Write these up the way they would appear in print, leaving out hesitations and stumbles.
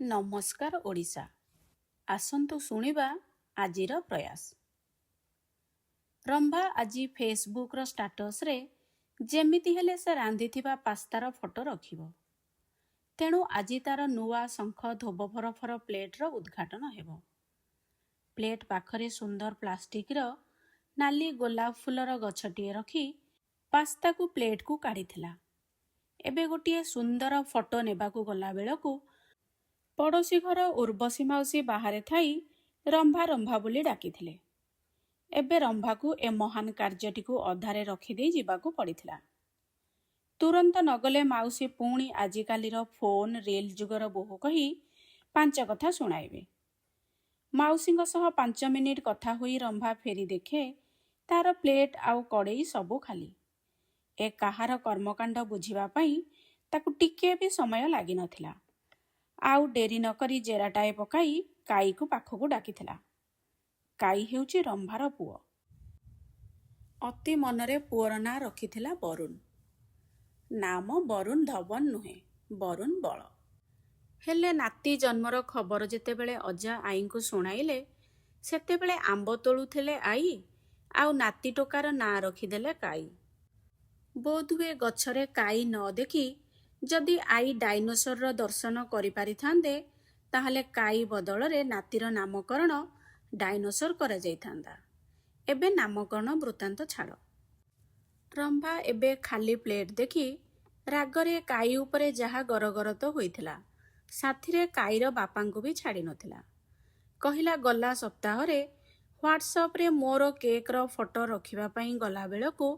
ନମସ୍କାର ଓଡ଼ିଶା। ଆସନ୍ତୁ ଶୁଣିବା ଆଜିର ପ୍ରୟାସ। ରମ୍ଭା ଆଜି ଫେସବୁକ୍ର ଷ୍ଟାଟସରେ ଯେମିତି ହେଲେ ସେ ରାନ୍ଧିଥିବା ପାସ୍ତାର ଫଟୋ ରଖିବ। ତେଣୁ ଆଜି ତାର ନୂଆ ଶଙ୍ଖ ଧୋବ ଫରଫର ପ୍ଲେଟ୍ର ଉଦ୍ଘାଟନ ହେବ। ପ୍ଲେଟ୍ ପାଖରେ ସୁନ୍ଦର ପ୍ଲାଷ୍ଟିକର ନାଲି ଗୋଲାପ ଫୁଲର ଗଛଟିଏ ରଖି ପାସ୍ତାକୁ ପ୍ଲେଟ୍କୁ କାଢ଼ିଥିଲା। ଏବେ ଗୋଟିଏ ସୁନ୍ଦର ଫଟୋ ନେବାକୁ ଗଲାବେଳକୁ ପଡ଼ୋଶୀ ଘର ଉର୍ବଶୀ ମାଉସୀ ବାହାରେ ଥାଇ ରମ୍ଭା ରମ୍ଭା ବୋଲି ଡାକିଥିଲେ। ଏବେ ରମ୍ଭାକୁ ଏ ମହାନ କାର୍ଯ୍ୟଟିକୁ ଅଧାରେ ରଖିଦେଇ ଯିବାକୁ ପଡ଼ିଥିଲା। ତୁରନ୍ତ ନଗଲେ ମାଉସୀ ପୁଣି ଆଜିକାଲିର ଫୋନ ରିଲ୍ ଯୁଗର ବୋହୂ କହି 5 କଥା ଶୁଣାଇବେ। ମାଉସୀଙ୍କ ସହ 5 ମିନିଟ୍ କଥା ହୋଇ ରମ୍ଭା ଫେରି ଦେଖେ ତାର ପ୍ଲେଟ୍ ଆଉ କଡ଼େଇ ସବୁ ଖାଲି। ଏ କାହାର କର୍ମକାଣ୍ଡ ବୁଝିବା ପାଇଁ ତାକୁ ଟିକିଏ ବି ସମୟ ଲାଗିନଥିଲା। ଆଉ ଡେରି ନକରି ଜେରାଟାଏ ପକାଇ କାଇକୁ ପାଖକୁ ଡାକିଥିଲା। କାଇ ହେଉଛି ରମ୍ଭାର ପୁଅ। ଅତି ମନରେ ପୁଅର ନାଁ ରଖିଥିଲା ବରୁଣ। ନାମ ବରୁଣ ଧବନ ନୁହେଁ, ବରୁଣ ବଳ। ହେଲେ ନାତି ଜନ୍ମର ଖବର ଯେତେବେଳେ ଅଜା ଆଈଙ୍କୁ ଶୁଣାଇଲେ ସେତେବେଳେ ଆମ୍ବ ତୋଳୁଥିଲେ ଆଈ ଆଉ ନାତି ଟୋକାର ନାଁ ରଖିଦେଲେ କାଇ। ବୋଧହୁଏ ଗଛରେ କାଇ ନ ଦେଖି ଯଦି ଆଈ ଡାଇନୋସରର ଦର୍ଶନ କରିପାରିଥାନ୍ତେ ତାହେଲେ କାଇ ବଦଳରେ ନାତିର ନାମକରଣ ଡାଇନୋସର କରାଯାଇଥାନ୍ତା। ଏବେ ନାମକରଣ ବୃତ୍ତାନ୍ତ ଛାଡ଼। ରମ୍ଭା ଏବେ ଖାଲି ପ୍ଲେଟ୍ ଦେଖି ରାଗରେ କାଇ ଉପରେ ଯାହା ଗରଗରତ ହୋଇଥିଲା ସାଥିରେ କାଇର ବାପାଙ୍କୁ ବି ଛାଡ଼ି ନଥିଲା। କହିଲା, ଗଲା ସପ୍ତାହରେ ହ୍ୱାଟ୍ସଆପ୍ରେ ମୋର କେକ୍ର ଫଟୋ ରଖିବା ପାଇଁ ଗଲାବେଳକୁ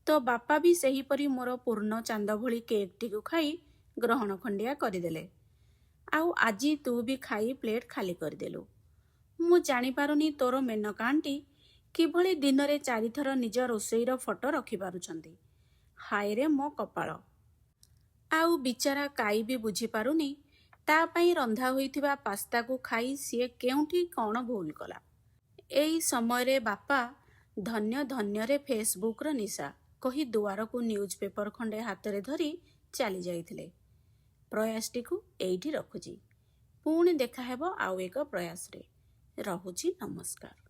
ତୋ ବାପା ବି ସେହିପରି ମୋର ପୂର୍ଣ୍ଣ ଚାନ୍ଦ ଭଳି କେକ୍ଟିକୁ ଖାଇ ଗ୍ରହଣ ଖଣ୍ଡିଆ କରିଦେଲେ। ଆଉ ଆଜି ତୁ ବି ଖାଇ ପ୍ଲେଟ୍ ଖାଲି କରିଦେଲୁ। ମୁଁ ଜାଣିପାରୁନି ତୋର ମେନକା ଆଣ୍ଟି କିଭଳି ଦିନରେ 4 ଥର ନିଜ ରୋଷେଇର ଫଟୋ ରଖିପାରୁଛନ୍ତି। ହାୟରେ ମୋ କପାଳ। ଆଉ ବିଚାରା କାଇ ବି ବୁଝିପାରୁନି ତା ପାଇଁ ରନ୍ଧା ହୋଇଥିବା ପାସ୍ତାକୁ ଖାଇ ସିଏ କେଉଁଠି କ'ଣ ଭୁଲ କଲା। ଏଇ ସମୟରେ ବାପା ଧନ୍ୟ ଧନ୍ୟରେ ଫେସବୁକ୍ର ନିଶା କହି ଦୁଆରକୁ ନ୍ୟୁଜ୍ ପେପର ଖଣ୍ଡେ ହାତରେ ଧରି ଚାଲି ଯାଇଥିଲେ। ପ୍ରୟାସଟିକୁ ଏଇଠି ରଖୁଛି। ପୁଣି ଦେଖାହେବ ଆଉ ଏକ ପ୍ରୟାସରେ। ରହୁଛି, ନମସ୍କାର।